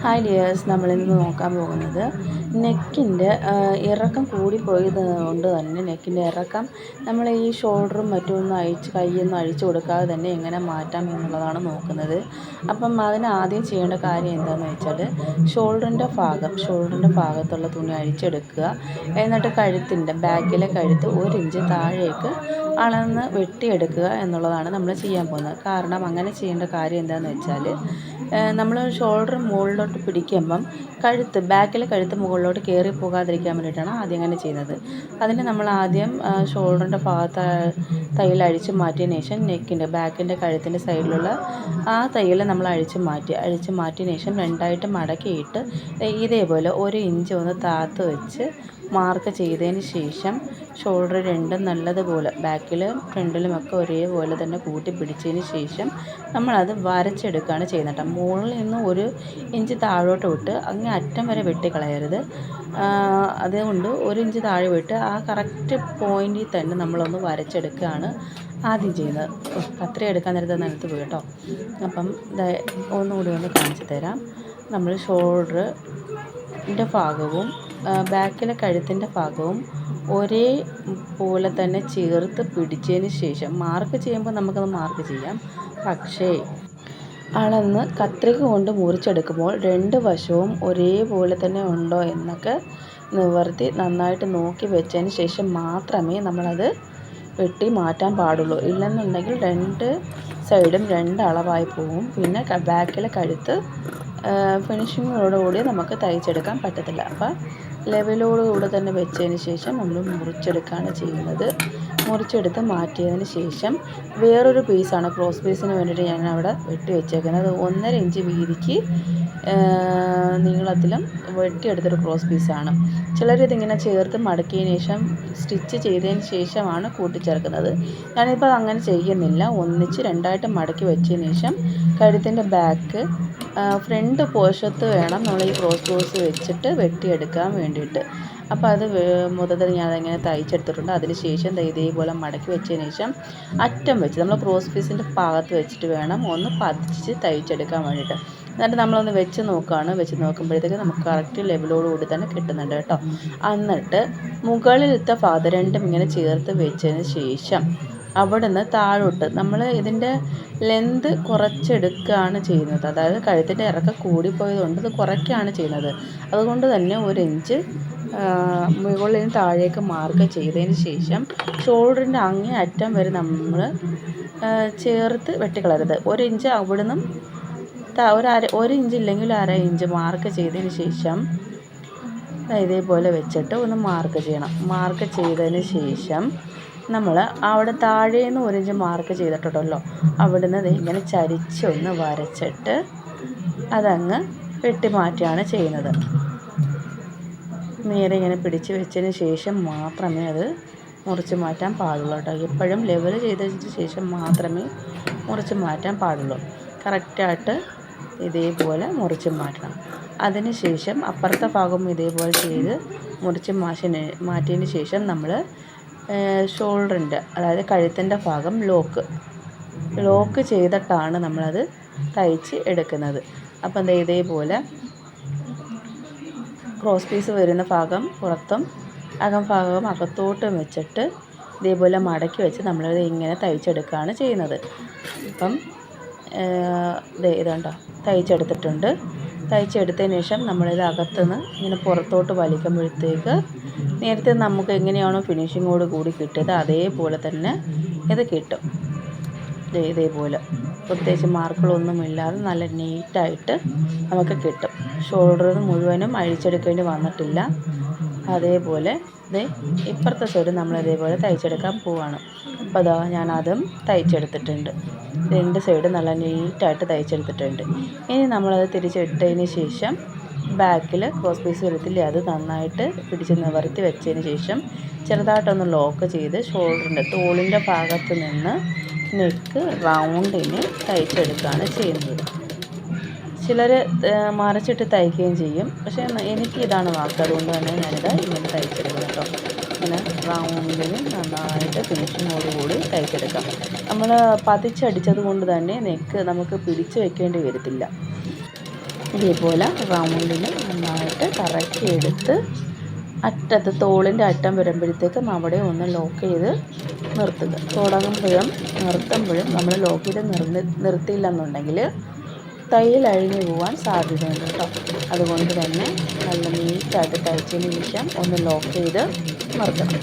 Hi dears, നമ്മളിന്ന് നോക്കാൻ പോകുന്നത് നെക്കിൻ്റെ ഇറക്കം കൂടിപ്പോയത് കൊണ്ട് തന്നെ നെക്കിൻ്റെ ഇറക്കം നമ്മൾ ഈ ഷോൾഡറും മറ്റുമൊന്നും കൈയൊന്നും അഴിച്ചു കൊടുക്കാതെ തന്നെ എങ്ങനെ മാറ്റാം എന്നുള്ളതാണ് നോക്കുന്നത്. അപ്പം അതിന് ആദ്യം ചെയ്യേണ്ട കാര്യം എന്താണെന്ന് വെച്ചാൽ ഷോൾഡറിൻ്റെ ഭാഗത്തുള്ള തുണി അഴിച്ചെടുക്കുക. എന്നിട്ട് ബാക്കിലെ കഴുത്ത് 1 ഇഞ്ച് താഴേക്ക് അളന്ന് വെട്ടിയെടുക്കുക എന്നുള്ളതാണ് നമ്മൾ ചെയ്യാൻ പോകുന്നത്. കാരണം അങ്ങനെ ചെയ്യേണ്ട കാര്യം എന്താണെന്ന് വെച്ചാൽ നമ്മൾ ഷോൾഡർ മുകളിലോട്ട് പിടിക്കുമ്പം ബാക്കിലെ കഴുത്ത് മുകളിലോട്ട് കയറി പോകാതിരിക്കാൻ വേണ്ടിയിട്ടാണ് ആദ്യം അങ്ങനെ ചെയ്യുന്നത്. അതിന് നമ്മൾ ആദ്യം ഷോൾഡറിൻ്റെ ഭാഗത്ത് തയ്യൽ അഴിച്ച് മാറ്റിയതിന് ശേഷം ബാക്കിൻ്റെ കഴുത്തിൻ്റെ സൈഡിലുള്ള ആ തയ്യൽ നമ്മൾ അഴിച്ച് മാറ്റിയതിന് ശേഷം 2ആയിട്ട് മടക്കിയിട്ട് ഇതേപോലെ 1 ഇഞ്ച് ഒന്ന് താത്ത് വെച്ച് മാർക്ക് ചെയ്തതിന് ശേഷം ഷോൾഡർ രണ്ടും നല്ലതുപോലെ ബാക്കിലും ഫ്രണ്ടിലുമൊക്കെ ഒരേപോലെ തന്നെ കൂട്ടി പിടിച്ചതിന് ശേഷം നമ്മളത് വരച്ചെടുക്കുകയാണ് ചെയ്യുന്നത്. മുകളിൽ നിന്ന് 1 ഇഞ്ച് താഴോട്ട് വിട്ട് അങ്ങേ അറ്റം വരെ വെട്ടിക്കളയരുത്. അതുകൊണ്ട് 1 ഇഞ്ച് താഴെ വിട്ട് ആ കറക്റ്റ് പോയിൻറ്റിൽ തന്നെ നമ്മളൊന്ന് വരച്ചെടുക്കുകയാണ് ആദ്യം ചെയ്യുന്നത്. കത്രി എടുക്കാൻ നേരത്തെ നിലത്ത് പോയി കേട്ടോ. അപ്പം ഒന്നുകൂടി ഒന്ന് കാണിച്ചു തരാം. നമ്മൾ ഷോൾഡറിൻ്റെ ഭാഗവും ബാക്കിലെ കഴുത്തിൻ്റെ ഭാഗവും ഒരേപോലെ തന്നെ ചേർത്ത് പിടിച്ചതിന് ശേഷം മാർക്ക് ചെയ്യുമ്പോൾ നമുക്കത് മാർക്ക് ചെയ്യാം. പക്ഷേ അളന്ന് കത്രിക കൊണ്ട് മുറിച്ചെടുക്കുമ്പോൾ 2 വശവും ഒരേപോലെ തന്നെ ഉണ്ടോ എന്നൊക്കെ നിവർത്തി നന്നായിട്ട് നോക്കി വെച്ചതിന് ശേഷം മാത്രമേ നമ്മളത് വെട്ടി മാറ്റാൻ പാടുള്ളൂ. ഇല്ലെന്നുണ്ടെങ്കിൽ 2 സൈഡും 2 അളവായി പോകും. പിന്നെ ബാക്കിലെ കഴുത്ത് ഫിനിഷിങ്ങോടുകൂടി നമുക്ക് തയ്ച്ചെടുക്കാൻ പറ്റത്തില്ല. അപ്പോൾ ലെവലോടുകൂടി തന്നെ വെച്ചതിന് ശേഷം നമ്മൾ മുറിച്ചെടുക്കുകയാണ് ചെയ്യുന്നത്. മുറിച്ചെടുത്ത് മാറ്റിയതിന് ശേഷം വേറൊരു പീസാണ് ക്രോസ് പീസിന് വേണ്ടിയിട്ട് ഞാൻ അവിടെ വെട്ടി വെച്ചേക്കുന്നത്. 1.5 ഇഞ്ച് വീതിക്ക് നീളത്തിലും വെട്ടിയെടുത്തൊരു ക്രോസ് പീസാണ്. ചിലരിതിങ്ങനെ ചേർത്ത് മടക്കിയതിന് ശേഷം സ്റ്റിച്ച് ചെയ്തതിന് ശേഷമാണ് കൂട്ടിച്ചേർക്കുന്നത്. ഞാനിപ്പോൾ അങ്ങനെ ചെയ്യുന്നില്ല. ഒന്നിച്ച് 2ആയിട്ട് മടക്കി വെച്ചതിന് ശേഷം കഴുത്തിൻ്റെ ബാക്ക് ഫ്രണ്ട് പോഷത്ത് വേണം നമ്മൾ ഈ ക്രോസ് വെച്ചിട്ട് വെട്ടിയെടുക്കാൻ വേണ്ടിയിട്ട്. അപ്പോൾ അത് മൊത്തത്തിൽ ഞാനതെങ്ങനെ തയ്ച്ചെടുത്തിട്ടുണ്ട്. അതിന് ശേഷം ഇതേപോലെ മടക്കി വെച്ചതിന് ശേഷം അറ്റം വെച്ച് നമ്മൾ ക്രോസ് പീസിൻ്റെ ഭാഗത്ത് വെച്ചിട്ട് വേണം ഒന്ന് പതിച്ച് തയ്ച്ചെടുക്കാൻ വേണ്ടിയിട്ട്. എന്നിട്ട് നമ്മളൊന്ന് വെച്ച് നോക്കുമ്പോഴത്തേക്ക് നമുക്ക് കറക്റ്റ് ലെവലോടുകൂടി തന്നെ കിട്ടുന്നുണ്ട് കേട്ടോ. എന്നിട്ട് മുകളിലത്തെ ഭാഗം രണ്ടും ഇങ്ങനെ ചേർത്ത് വെച്ചതിന് ശേഷം അവിടുന്ന് താഴോട്ട് നമ്മൾ ഇതിൻ്റെ ലെന്ത് കുറച്ചെടുക്കുകയാണ് ചെയ്യുന്നത്. അതായത് കഴുത്തിൻ്റെ ഇറക്കം കൂടിപ്പോയതുകൊണ്ട് ഇത് കുറയ്ക്കുകയാണ് ചെയ്യുന്നത്. അതുകൊണ്ട് തന്നെ 1 ഇഞ്ച് മുകളിൽ നിന്ന് താഴേക്ക് മാർക്ക് ചെയ്തതിന് ശേഷം ഷോൾഡറിൻ്റെ അങ്ങേ അറ്റം വരെ നമ്മൾ ചേർത്ത് വെട്ടിക്കളയരുത്. 1 ഇഞ്ച് അവിടുന്ന് 1 ഇഞ്ച് ഇല്ലെങ്കിൽ 1/2 ഇഞ്ച് മാർക്ക് ചെയ്തതിന് ശേഷം ഇതേപോലെ വെച്ചിട്ട് ഒന്ന് മാർക്ക് ചെയ്യണം. മാർക്ക് ചെയ്തതിന് ശേഷം നമ്മൾ അവിടെ താഴേന്ന് 1 ഇഞ്ച് മാർക്ക് ചെയ്തിട്ടുണ്ടല്ലോ, അവിടുന്ന് ഇങ്ങനെ ചരിച്ചൊന്ന് വരച്ചിട്ട് അതങ്ങ് വെട്ടി മാറ്റുകയാണ് ചെയ്യുന്നത്. നേരെ ഇങ്ങനെ പിടിച്ച് വെച്ചതിന് ശേഷം മാത്രമേ അത് മുറിച്ച് മാറ്റാൻ പാടുള്ളൂ കേട്ടോ. എപ്പോഴും ലെവൽ ചെയ്തതിന് ശേഷം മാത്രമേ മുറിച്ച് മാറ്റാൻ പാടുള്ളൂ. കറക്റ്റായിട്ട് ഇതേപോലെ മുറിച്ച് മാറ്റണം. അതിന് ശേഷം അപ്പുറത്തെ ഭാഗം ഇതേപോലെ ചെയ്ത് മുറിച്ച് മാറ്റിയതിന് ശേഷം നമ്മൾ ഷോൾഡറിൻ്റെ അതായത് കഴുത്തിൻ്റെ ഭാഗം ലോക്ക് ചെയ്തിട്ടാണ് നമ്മളത് തയ്ച്ച് എടുക്കുന്നത്. അപ്പം ഇതേപോലെ ക്രോസ് പീസ് വരുന്ന ഭാഗം പുറത്തും ഭാഗം അകത്തോട്ടും വെച്ചിട്ട് ഇതേപോലെ മടക്കി വെച്ച് നമ്മളത് ഇങ്ങനെ തയ്ച്ചെടുക്കുകയാണ് ചെയ്യുന്നത്. അപ്പം ഇതുണ്ടോ തയ്ച്ചെടുത്തിട്ടുണ്ട്. തയ്ച്ചെടുത്തതിന് ശേഷം നമ്മളിത് അകത്തുനിന്ന് ഇങ്ങനെ പുറത്തോട്ട് വലിക്കുമ്പോഴത്തേക്ക് നേരത്തെ നമുക്ക് എങ്ങനെയാണോ ഫിനിഷിങ്ങോട് കൂടി കിട്ടിയത് അതേപോലെ തന്നെ ഇത് കിട്ടും. ഇതേപോലെ പ്രത്യേകിച്ച് മാർക്കുകളൊന്നുമില്ലാതെ നല്ല നീറ്റായിട്ട് നമുക്ക് കിട്ടും. ഷോൾഡർ മുഴുവനും അഴിച്ചെടുക്കേണ്ടി വന്നിട്ടില്ല. അതേപോലെ ഇപ്പുറത്തെ സൈഡ് നമ്മൾ ഇതേപോലെ തയ്ച്ചെടുക്കാൻ പോവുകയാണ്. അപ്പോൾ ഞാനതും തയ്ച്ചെടുത്തിട്ടുണ്ട്. 2 സൈഡ് നല്ല നീറ്റായിട്ട് തയ്ച്ചെടുത്തിട്ടുണ്ട്. ഇനി നമ്മളത് തിരിച്ചിട്ടതിന് ശേഷം ബാക്കിൽ ക്രോസ് പീസ് വരത്തില്ലേ, അത് നന്നായിട്ട് പിടിച്ച് നിവർത്തി വെച്ചതിന് ശേഷം ചെറുതായിട്ടൊന്ന് ലോക്ക് ചെയ്ത് തോളിൻ്റെ ഭാഗത്ത് നിന്ന് നെക്ക് റൗണ്ടിന് തയ്ച്ചെടുക്കുകയാണ് ചെയ്യുന്നത്. ചിലർ മറിച്ചിട്ട് തയ്ക്കുകയും ചെയ്യും. പക്ഷേ എനിക്ക് ഇതാണ് വാക്ക്, അതുകൊണ്ട് തന്നെ ഞാനിത് ഇങ്ങനെ തയ്ച്ചെടുക്കണം കേട്ടോ. ഇങ്ങനെ റൗണ്ടിന് നന്നായിട്ട് ഫിനിഷിങ്ങോടുകൂടി തയ്ച്ചെടുക്കാം. നമ്മൾ പതിച്ചടിച്ചത് കൊണ്ട് തന്നെ നെക്ക് നമുക്ക് പിടിച്ച് വെക്കേണ്ടി വരത്തില്ല. ഇതേപോലെ റൗണ്ടിൽ നന്നായിട്ട് കറക്കിയെടുത്ത് അറ്റത്ത് തോളിൻ്റെ അറ്റം വരുമ്പോഴത്തേക്കും അവിടെ ഒന്ന് ലോക്ക് ചെയ്ത് നിർത്തുക. തുടങ്ങുമ്പോഴും നിർത്തുമ്പോഴും നമ്മൾ ലോക്ക് ചെയ്ത് നിർത്തിയില്ലെന്നുണ്ടെങ്കിൽ തയ്യൽ അഴിഞ്ഞു പോകാൻ സാധ്യതയുണ്ട് കേട്ടോ. അതുകൊണ്ട് തന്നെ നല്ല നീറ്റായിട്ട് തയ്ച്ചതിന് ശേഷം ഒന്ന് ലോക്ക് ചെയ്ത് നിർത്തണം.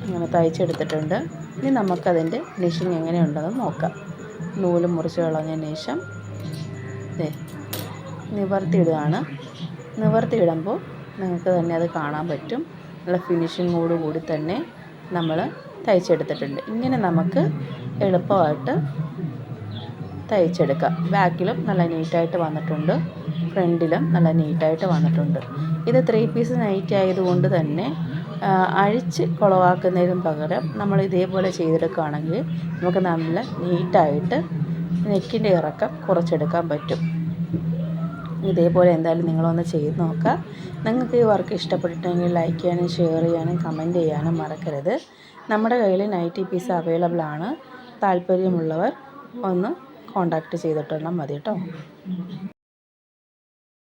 അങ്ങനെ തയ്ച്ചെടുത്തിട്ടുണ്ട്. ഇനി നമുക്കതിൻ്റെ ഫിനിഷിങ് എങ്ങനെയുണ്ടെന്ന് നോക്കാം. നൂല് മുറിച്ച് കളഞ്ഞതിന് ശേഷം നിവർത്തിയിടുകയാണ്. നിവർത്തിയിടുമ്പോൾ നിങ്ങൾക്ക് തന്നെ അത് കാണാൻ പറ്റും. നല്ല ഫിനിഷിങ്ങോട് കൂടി തന്നെ നമ്മൾ തയ്ച്ചെടുത്തിട്ടുണ്ട്. ഇങ്ങനെ നമുക്ക് എളുപ്പമായിട്ട് തയ്ച്ചെടുക്കാം. ബാക്കിലും നല്ല നീറ്റായിട്ട് വന്നിട്ടുണ്ട്, ഫ്രണ്ടിലും നല്ല നീറ്റായിട്ട് വന്നിട്ടുണ്ട്. ഇത് 3 പീസ് നൈറ്റി ആയതുകൊണ്ട് തന്നെ അഴിച്ച് കുളവാക്കുന്നതിനും പകരം നമ്മൾ ഇതേപോലെ ചെയ്തെടുക്കുകയാണെങ്കിൽ നമുക്ക് നല്ല നീറ്റായിട്ട് നെക്കിൻ്റെ ഇറക്കം കുറച്ചെടുക്കാൻ പറ്റും. ഇതേപോലെ എന്തായാലും നിങ്ങളൊന്ന് ചെയ്ത് നോക്കുക. നിങ്ങൾക്ക് ഈ വർക്ക് ഇഷ്ടപ്പെട്ടിട്ടുണ്ടെങ്കിൽ ലൈക്ക് ചെയ്യാനും ഷെയർ ചെയ്യാനും കമൻറ്റ് ചെയ്യാനും മറക്കരുത്. നമ്മുടെ കയ്യിൽ നൈറ്റി പീസ് അവൈലബിൾ ആണ്. താല്പര്യമുള്ളവർ ഒന്ന് കോൺടാക്റ്റ് ചെയ്തിട്ടുണ്ടെങ്കിൽ മതി കേട്ടോ.